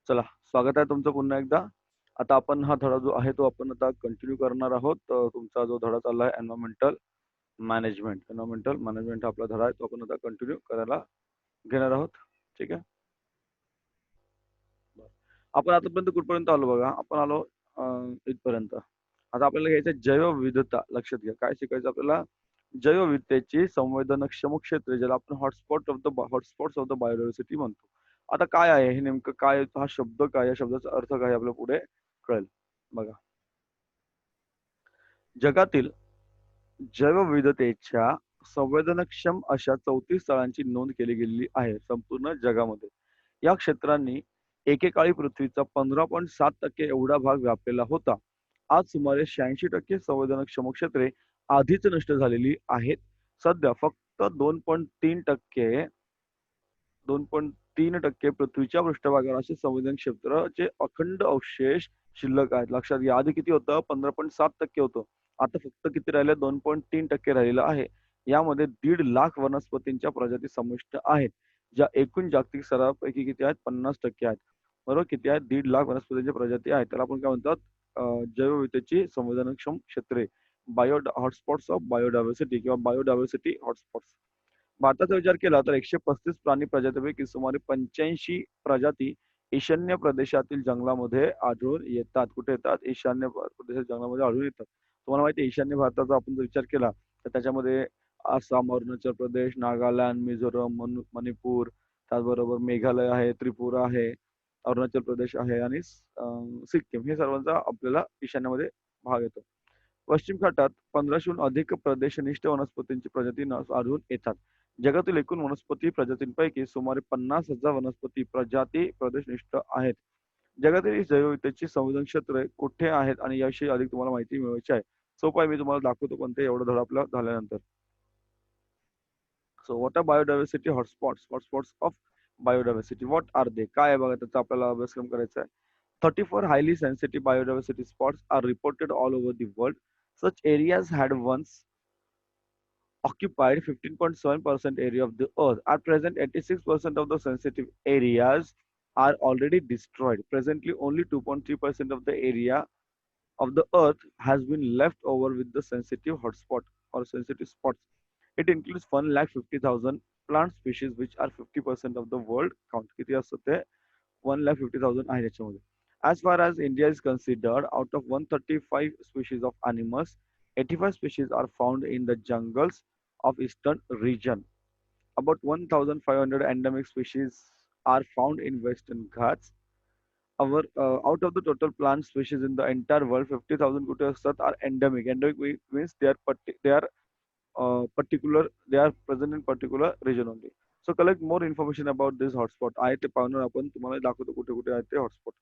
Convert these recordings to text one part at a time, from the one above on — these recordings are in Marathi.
चला, स्वागत आहे तुमचं पुन्हा एकदा. आता आपण हा धडा जो आहे तो आपण आता कंटिन्यू करणार आहोत. तुमचा जो धडा चालला आहे एन्व्हायर्नमेंटल मॅनेजमेंट. एन्व्हायर्नमेंटल मॅनेजमेंट हा आपला धडा आहे तो आपण आता कंटिन्यू करायला घेणार आहोत. ठीक आहे. बरं. आपण आतापर्यंत कुठपर्यंत आलो बघा. आपण आलो इथपर्यंत. आता आपल्याला घ्यायचं जैवविविधता. लक्षात घ्या. काय शिकायचं आपल्याला? जैवविविधतेची संवेदनक्षम क्षेत्रे ज्याला आपण हॉटस्पॉट्स ऑफ द बायोडायव्हर्सिटी म्हणतो. आता काय आहे हे नेमकं काय? हा शब्द काय? या शब्दाचा अर्थ काय? आपल्याला पुढे कळेल. बघा. जगातील जैवविविधतेच्या संवेदनक्षम अशा 34 स्थळांची नोंद केली गेलेली आहे संपूर्ण जगामध्ये. या क्षेत्रांनी एकेकाळी पृथ्वीचा 15.7% एवढा भाग व्यापलेला होता. आज सुमारे 86% संवेदनक्षम क्षेत्रे आधीच नष्ट झालेली आहेत. सध्या फक्त 2.3% 2.3% पृथ्वीच्या पृष्ठभागावर असे संवेदन क्षेत्राचे अखंड अवशेष शिल्लक आहेत. लक्षात घ्या. आधी किती होतं? 15.7% होतं. आता फक्त किती राहिलं? 2.3% राहिलेलं आहे. यामध्ये 1.5 लाख वनस्पतींच्या प्रजाती समाविष्ट आहेत. ज्या एकूण जागतिक स्तरापैकी किती आहेत? 50% आहेत. बरोबर? किती आहेत? 1.5 लाख वनस्पतींच्या प्रजाती आहेत. त्याला आपण काय म्हणतात? जैवविविधतेची संवेदनक्षम क्षेत्रे. हॉटस्पॉट्स ऑफ बायोडायव्हर्सिटी किंवा बायोडायव्हर्सिटी हॉटस्पॉट्स. भारताचा विचार केला तर 135 प्राणी प्रजातीपैकी सुमारे 85 प्रजाती ईशान्य प्रदेशातील जंगलामध्ये आढळून येतात. कुठे येतात? ईशान्य प्रदेशातील जंगलामध्ये आढळून येतात. तुम्हाला माहिती आहे ईशान्य भारताचा आपण जर विचार केला तर त्याच्यामध्ये आसाम, अरुणाचल प्रदेश, नागालँड, मिझोरम, मणिपूर, त्याचबरोबर मेघालय आहे, त्रिपुरा आहे, अरुणाचल प्रदेश आहे आणि सिक्कीम हे सर्वांचा आपल्याला ईशान्येमध्ये भाग येतो. पश्चिम घाटात 1500हून अधिक प्रदेशनिष्ठ वनस्पतींची प्रजाती आढळून येतात. जगातील एकूण वनस्पती प्रजातींपैकी सुमारे 50,000 वनस्पती प्रजाती प्रदेशनिष्ठ आहेत. जगातील जैवविविधतेची संवेदन क्षेत्रे कुठे आहेत आणि याविषयी अधिक तुम्हाला माहिती मिळवायची आहे. सोपं आहे, मी तुम्हाला दाखवतो पण ते एवढा धडा आपला झाल्यानंतर. So what are biodiversity hotspots? Hotspots of biodiversity what are they? काय आहे बघा त्याचा आपल्याला अभ्यासक्रम करायचा आहे. 34 highly sensitive biodiversity spots are reported all over the world. Such areas had once occupied 15.7% area of the earth. At present, 86% of the sensitive areas are already destroyed. Presently, only 2.3% of the area of the earth has been left over with the sensitive hotspot or sensitive spots. It includes 1,50,000 plant species, which are 50% of the world count. किती असतं ते? 1,50,000 आहे त्याच्यामध्ये. As far as India is considered, out of 135 species of animals, 85 species are found in the jungles of eastern region. About 1,500 endemic species are found in Western Ghats. Out of the total plant species in the entire world, 50,000 कुठे असतात are endemic. Endemic means they are present in particular region only. So collect more information about this hotspot. आहे ते पाहणार आपण तुम्हाला दाखवतो कुठे कुठे आहे ते हॉटस्पॉट.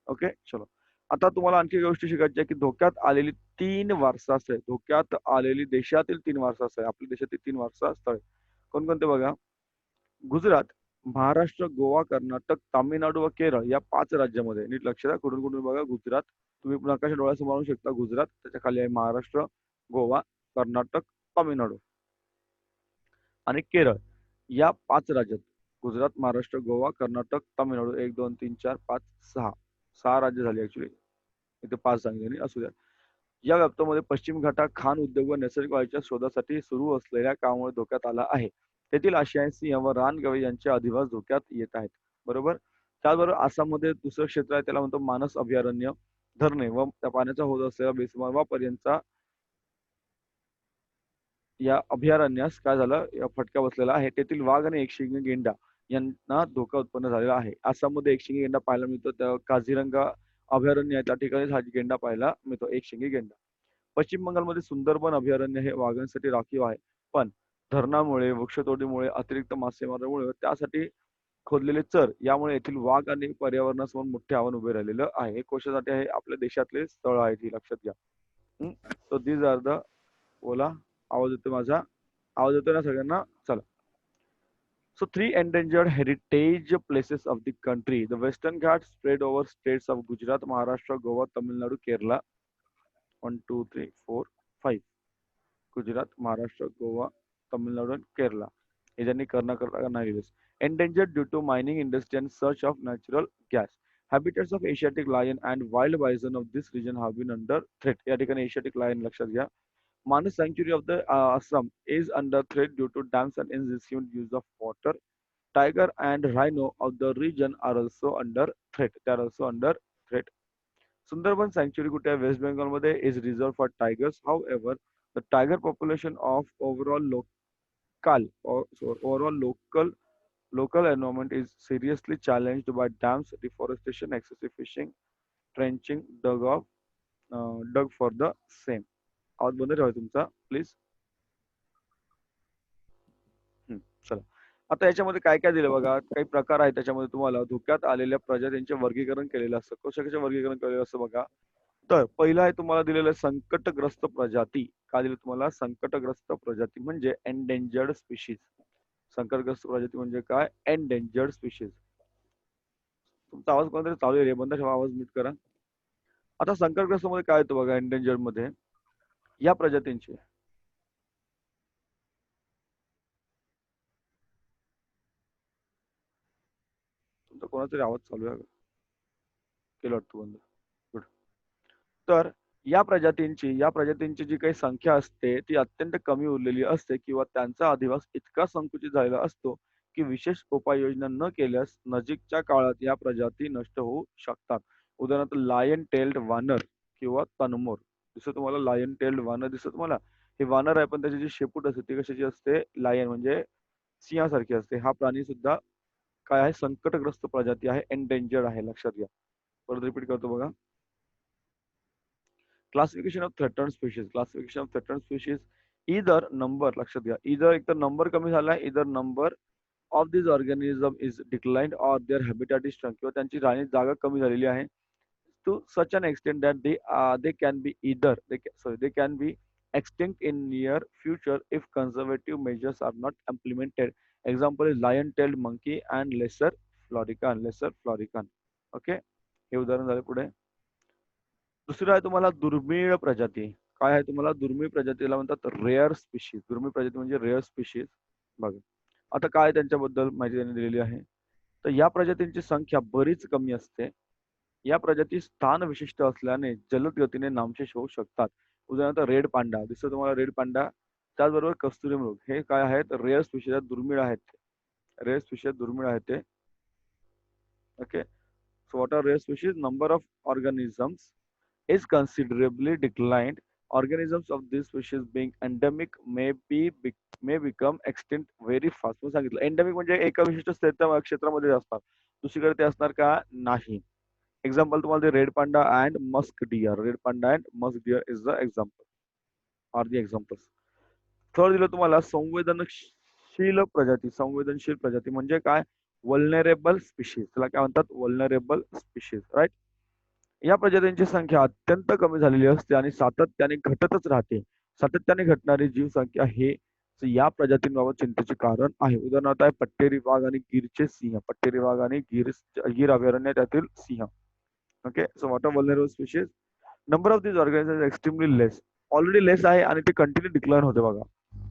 ओके, चलो. आता तुम्हाला आणखी एक गोष्ट शिकायची आहे की धोक्यात आलेली 3 वारसास्थळे, धोक्यात आलेली देशातील 3 वारसास्थळे, आपल्या देशातील 3 वारसास्थळे कोणकोणते बघा? गुजरात, महाराष्ट्र, गोवा, कर्नाटक, तामिळनाडू व केरळ या 5 राज्यामध्ये. नीट लक्ष द्या. कुठून कुठून बघा? गुजरात. तुम्ही नकाशा डोळ्यासमोर आणू शकता. गुजरात, त्याच्या खाली आहे महाराष्ट्र, गोवा, कर्नाटक, तामिळनाडू आणि केरळ या 5 राज्यात. गुजरात, महाराष्ट्र, गोवा, कर्नाटक, तामिळनाडू 1, 2, 3, 4, 5, 6. 6 राज्य झाली ऍक्च्युली. इथे 5 सांगितले असू द्या. या व्याप्तीमध्ये पश्चिम घाटात खाण उद्योग व नैसर्गिक वायूच्या शोधासाठी सुरू असलेल्या कामामुळे धोक्यात आला आहे. तेथील आशियाई सिंह व रानगवे यांचे अधिवास धोक्यात येत आहेत. बरोबर. त्याचबरोबर आसाममध्ये दुसरं क्षेत्र आहे त्याला म्हणतो मानस अभयारण्य. धरणे व त्या पाण्याचा हौद असलेला बेसुमार वापर यांचा या अभयारण्यास काय झालं? फटका बसलेला आहे. तेथील वाघ आणि एकशिंगी गेंडा यांना धोका उत्पन्न झालेला आहे. आसाममध्ये एकशिंगी गेंडा पाहायला मिळतो. त्या काझीरंगा अभयारण्य आहे त्या ठिकाणी हा गेंडा पाहायला मिळतो, एकशिंगी गेंडा. पश्चिम बंगालमध्ये सुंदरबन अभयारण्य हे वाघांसाठी राखीव आहे. पण धरणामुळे, वृक्षतोडीमुळे, अतिरिक्त मासेमारीमुळे त्यासाठी खोदलेले चर यामुळे येथील वाघ आणि पर्यावरणासमोर मोठे आव्हान उभे राहिलेलं आहे. हे कशासाठी आहे? आपल्या देशातले स्थळ आहेत ही लक्षात घ्या. सो दीज आर द बोला. आवाज येतो माझा? आवाज येतो ना सगळ्यांना? चला. So 3 endangered heritage places of the country. The Western Ghats spread over states of Gujarat, Maharashtra, Goa, Tamil Nadu, Kerala. 1, 2, 3, 4, 5. Gujarat, Maharashtra, Goa, Tamil Nadu and Kerala. हे ज्यांनी कर्नाटक नाही the less. Endangered due to mining industry and search of natural gas. Habitats of Asiatic lion and wild bison of this region have been under threat. या ठिकाणी एशियाटिक लायन लक्षात घ्या. Manas sanctuary of the Assam is under threat due to dams and insufficient use of water. Tiger and rhino of the region are also under threat. They are also under threat. Sundarban sanctuary कुठे आहे? वेस्ट बेंगॉलमध्ये is reserved for tigers. However, the tiger population of overall local environment is seriously challenged by dams, deforestation, excessive fishing, trenching, dug for the same. आवाज बंद ठेवा तुमचा प्लीज. चला, आता याच्यामध्ये काय काय दिलं बघा. काही प्रकार आहेत त्याच्यामध्ये. तुम्हाला धोक्यात आलेल्या प्रजातींचे वर्गीकरण केलेलं असतं. कशाचे वर्गीकरण केलेलं असतं बघा. तर पहिला आहे तुम्हाला दिलेलं संकटग्रस्त प्रजाती. काय दिलं तुम्हाला? संकटग्रस्त प्रजाती म्हणजे एंडेंजर्ड स्पीशीज. संकटग्रस्त प्रजाती म्हणजे काय? Endangered species. तुमचा आवाज कोणतरी चालू आहे रे, बंद ठेवा, आवाज म्यूट करा. आता संकटग्रस्त मध्ये काय येतं बघा. एंडेंजर्ड मध्ये या प्रजातींचे तुमचा कोणातरी आवाज चालू आहे, केलं वाटतं बंद. गुड. तर या प्रजातींची जी काही संख्या असते ती अत्यंत कमी उरलेली असते किंवा त्यांचा अधिवास इतका संकुचित झालेला असतो की विशेष उपाययोजना न केल्यास नजीकच्या काळात या प्रजाती नष्ट होऊ शकतात. उदाहरणार्थ लायन टेल्ड वानर किंवा तनमोर. दिसत तुम्हाला? लायन टेल्ड वानर दिसत तुम्हाला? हे वानर आहे, पण त्याची जी शेपूट असते ती कशाची असते? लायन म्हणजे सिंहासारखी असते. हा प्राणी सुद्धा काय आहे? संकटग्रस्त प्रजाती आहे, एंडेंजर्ड आहे. लक्षात घ्या. परत रिपीट करतो बघा. Classification of threaten species. Classification of threaten species either number. लक्षात घ्या. इधर एक तर नंबर कमी झाला, either number of this organism is declined or their habitat is shrunk. किंवा त्यांची राहण्याची जागा कमी झालेली आहे. To such an extent that they can be either they can be extinct in near future if conservative measures are not implemented. Example is lion-tailed monkey and lesser florican. Lesser florican. Okay, हे उदाहरण झालं. पुढे दुसरं आहे तुम्हाला दुर्मिळ प्रजाती. काय आहे तुम्हाला? दुर्मिळ प्रजातीला म्हणतात रेअर स्पीशीज. दुर्मिळ प्रजाती म्हणजे रेअर स्पीशीज. बघा आता काय त्यांच्याबद्दल माहिती त्यांनी दिलेली आहे. तर या प्रजातींची संख्या बरीच कमी असते. या प्रजाती स्थान विशिष्ट असल्याने जलद गतीने नामशेष होऊ शकतात. उदाहरणार्थ रेड पांडा दिसतो तुम्हाला? रेड पांडा. त्याचबरोबर कस्तुरी मृग. हे काय आहेत? रेअर स्पीशीज आहेत, दुर्मिळ आहेत. रेअर स्पीशीज दुर्मिळ आहेत ते. Okay, so what are rare species? Number of organisms is considerably declined. Organisms of this species being endemic may become extinct very fast. मी सांगितलं एंडेमिक म्हणजे एका विशिष्ट क्षेत्रामध्ये असतात, दुसरीकडे ते असणार का? नाही. एक्झाम्पल तुम्हाला red panda and musk deer. Red panda and musk deer is the example are the examples. Third दिलं तुम्हाला संवेदनशील प्रजाती. संवेदनशील प्रजाती म्हणजे काय? Vulnerable species. त्याला काय म्हणतात? Vulnerable species. राईट. या प्रजातींची संख्या अत्यंत कमी झालेली असते आणि सातत्याने घटतच राहते. सातत्याने घटणारी जीवसंख्या हे या प्रजातींबाबत चिंतेचे कारण आहे. उदाहरणार्थ आहे पट्टेरी वाघ आणि गिरचे सिंह. पट्टेरी वाघ आणि गीर अभयारण्य त्यातील सिंह. Okay, so what are vulnerable species? Number of this organism extremely less. Already less आहे आणि ते कंटिन्यू डिक्लाइन होते बघा.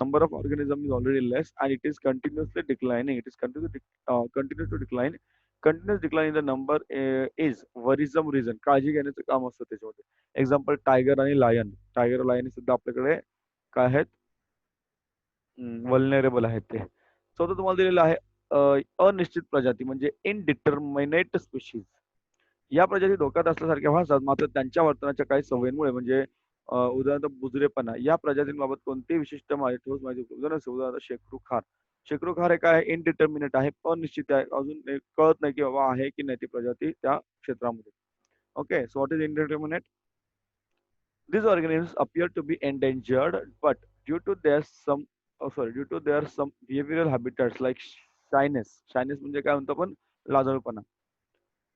Number of organism is already less and it is continuously declining. It is continue to decline. Continuous decline in the number is worrisome reason. काळजी घेण्याचं काम असतं त्याच्यामध्ये. एक्झाम्पल टायगर आणि लायन. टायगर लायन सुद्धा आपल्याकडे काय आहेत? वल्नरेबल आहेत ते. चौथं तुम्हाला दिलेलं आहे अनिश्चित प्रजाती म्हणजे इनडिटर्मिनेट स्पीशीज. या प्रजाती धोक्यात असल्यासारख्या भासतात, मात्र त्यांच्या वर्तनाच्या काही सवयींमुळे म्हणजे उदाहरणार्थ बुजरेपणा या प्रजातींबाबत कोणतीही विशिष्ट ठोस माहिती उदाहरणार्थ शेकरू खार. शेकरू खार हे काय? इनडिटर्मिनेट आहे, अनिश्चित आहे. अजून कळत नाही की बाबा आहे की नाही ती प्रजाती त्या क्षेत्रामध्ये. Okay, so what is indeterminate? These organisms appear to be endangered, but due to their some behavioral habitats like shyness. Shyness म्हणजे काय म्हणतो आपण? लाजाळूपणा.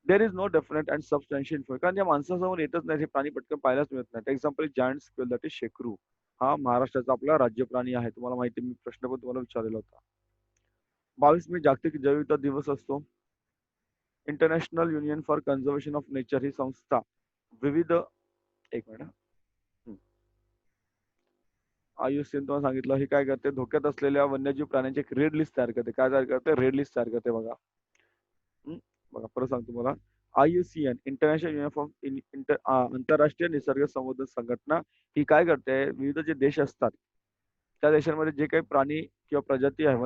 There is no definite and substantial information. कारण या माणसासमोर येतच नाही, हे प्राणी पटकन पाहायलाच मिळत नाही. Example giant squirrel, that is शेकरू. हा महाराष्ट्राचा आपला राज्य प्राणी आहे. तुम्हाला माहिती, मी प्रश्न पण तुम्हाला विचारलेला होता. 22 मे जागतिक जैवविविधता दिवस असतो. International Union for Conservation of Nature ही संस्था विविध एक मिनिट आयुष्यन तुम्हाला सांगितलं हे काय करते? धोक्यात असलेल्या वन्यजीव प्राण्यांची एक रेड लिस्ट तयार करते. काय तयार करते? रेड लिस्ट तयार करते बघा. बघा परत सांगतो तुम्हाला. IUCN इंटरनॅशनल युनियन ऑफ आंतरराष्ट्रीय निसर्ग संवर्धन संघटना ही काय करते, विविध जे देश असतात त्या देशांमध्ये जे काही प्राणी किंवा प्रजाती आहे,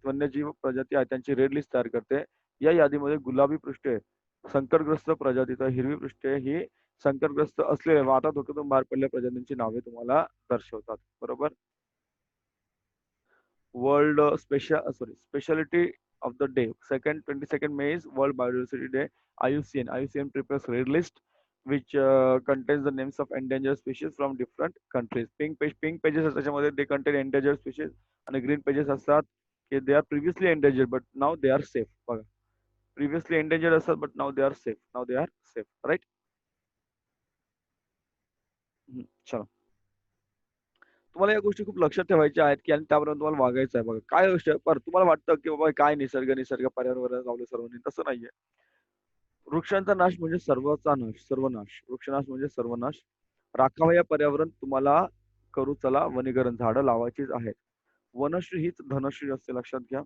वन्यजीव प्रजाती आहे, त्यांची रेड लिस्ट तयार करते. या यादीमध्ये गुलाबी पृष्ठे संकटग्रस्त प्रजाती, तर हिरवी पृष्ठे ही संकटग्रस्त असलेल्या व आता धोक्यातून बाहेर पडलेल्या प्रजातींची नावे तुम्हाला दर्शवतात. बरोबर. World Specialty of the Day. Second 22nd May is World Biodiversity Day. IUCN prepares red list which contains the names of endangered species from different countries. Pink pages असतात त्याच्यामध्ये they contain endangered species आणि green pages असतात की they are previously endangered but now they are safe. बघा. Previously endangered असतात but now they are safe. Now they are safe. Right? चला. तुम्हाला या गोष्टी खूप लक्षात ठेवायच्या आहेत की आणि त्याप्रमाणे तुम्हाला वागायचं आहे. बघा काय गोष्ट आहे, पर तुम्हाला वाटतं की बाबा काय निसर्ग पर्यावरण लावलं सर्वांनी, तसं नाहीये. वृक्षांचा नाश म्हणजे सर्वनाश. वृक्षनाश म्हणजे सर्वनाश. राखावया पर्यावरण तुम्हाला करू चला वनीकरण, झाडं लावायचीच आहेत. वनश्री हीच धनश्री असते, लक्षात घ्या.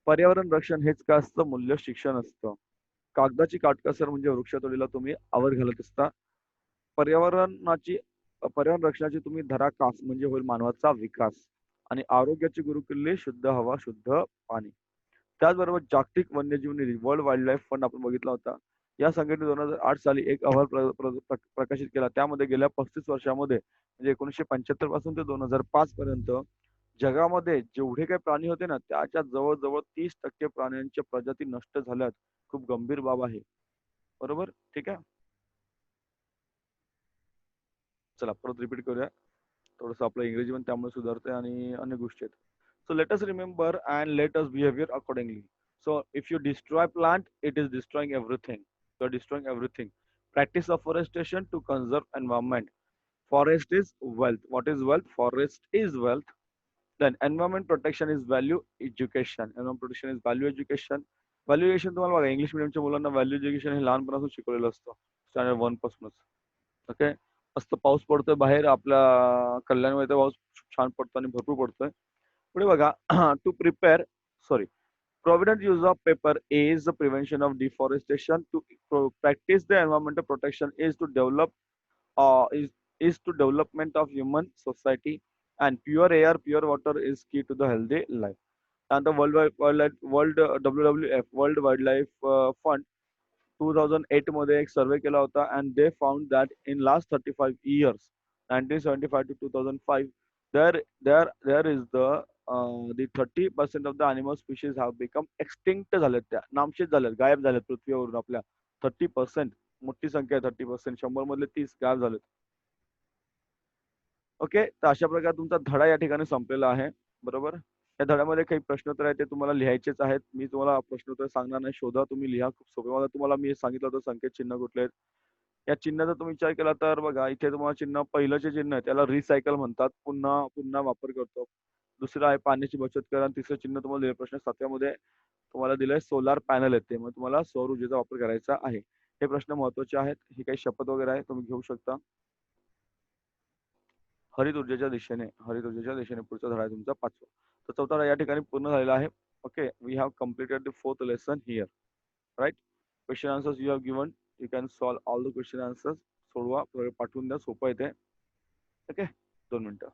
पर्यावरण रक्षण हेच काय असतं, मूल्य शिक्षण असतं. कागदाची काटकसर म्हणजे वृक्षतोडीला तुम्ही आवर घालत असता. पर्यावरणाची पर्यावरण रक्षणाची तुम्ही धरा कास म्हणजे होईल मानवाचा विकास. आणि आरोग्याची गुरुकिल्ली शुद्ध हवा, शुद्ध पाणी. त्याचबरोबर जागतिक वन्यजीव निधी वर्ल्ड वाईल्ड लाईफ फंड आपण बघितला होता. या संघटनेने 2008 साली एक अहवाल प्रकाशित केला. त्यामध्ये गेल्या 35 वर्षामध्ये म्हणजे 1975 पासून ते 2005 पर्यंत जगामध्ये जेवढे काही प्राणी होते ना, त्याच्या जवळजवळ 30% प्राण्यांच्या प्रजाती नष्ट झाल्यात. खूप गंभीर बाब आहे. बरोबर. ठीक आहे. चला परत रिपीट करूया. थोडंसं आपलं इंग्रजी पण त्यामुळे सुधारतंय आणि अन्य गोष्टी आहेत. So let us remember and let us behavior accordingly. So if you destroy plant, it is destroying everything. You are destroying everything. Practice afforestation to conserve environment. Forest is wealth. What is wealth? Forest is wealth. Then environment protection is value education. Environment protection is value education. Value education तुम्हाला बघा इंग्लिश मिडियमच्या मुलांना व्हॅल्यू एज्युकेशन हे लहानपणापासून शिकवलेलं असतं स्टँडर्ड 1 पासूनच. ओके. मस्त पाऊस पडतोय बाहेर आपल्या कल्याणमध्ये, पाऊस छान पडतो आणि भरपूर पडतोय. पुढे बघा to prepare sorry provident use of paper is the prevention of deforestation. To practice the environmental protection is to develop uh, is is to development of human society, and pure air, pure water is key to the healthy life. And the WWF World Wildlife Fund 2008 मध्ये एक सर्वे केला होता and they found that in last 35 years 1975 to 2005 there is the 30% of the animal species have become extinct झालेत, त्या नामशेष झालेत, गायब झालेत पृथ्वीवरून आपल्या. 30%, मोठी संख्या आहे 30%. 100 मधले 30 गायब झालेत. ओके. तर अशा प्रकारे तुमचा धडा या ठिकाणी संपलेला आहे. बरोबर. या धड्यामध्ये काही प्रश्नोत्तर आहेत ते तुम्हाला लिहायचेच आहेत. मी तुम्हाला प्रश्नोत्तर सांगणार नाही, शोधा तुम्ही, लिहा. खूप सोपे. मला तुम्हाला मी सांगितलं होतं संकेत चिन्ह कुठले आहेत. या चिन्हाचा तुम्ही विचार केला तर बघा इथे तुम्हाला चिन्ह, पहिलं जे चिन्ह आहे त्याला रिसायकल म्हणतात, पुन्हा पुन्हा वापर करतो. दुसरं आहे पाण्याची बचत करा. आणि तिसरं चिन्ह तुम्हाला दिलं प्रश्न 7व्या तुम्हाला दिलंय सोलार पॅनल येते, मग तुम्हाला सौर ऊर्जेचा वापर करायचा आहे. हे प्रश्न महत्वाचे आहेत. ही काही शपथ वगैरे आहे तुम्ही घेऊ शकता. हरित ऊर्जेच्या दिशेने पुढचा धडा आहे तुमचा 5वा. तर चौथा धडा या ठिकाणी पूर्ण झालेला आहे. Okay. We have completed the 4th lesson here. Right. Question answers you have given. You can solve all the question answers. सोडवा, पाठवून द्या, सोपं येते. ओके. 2 मिनिटं.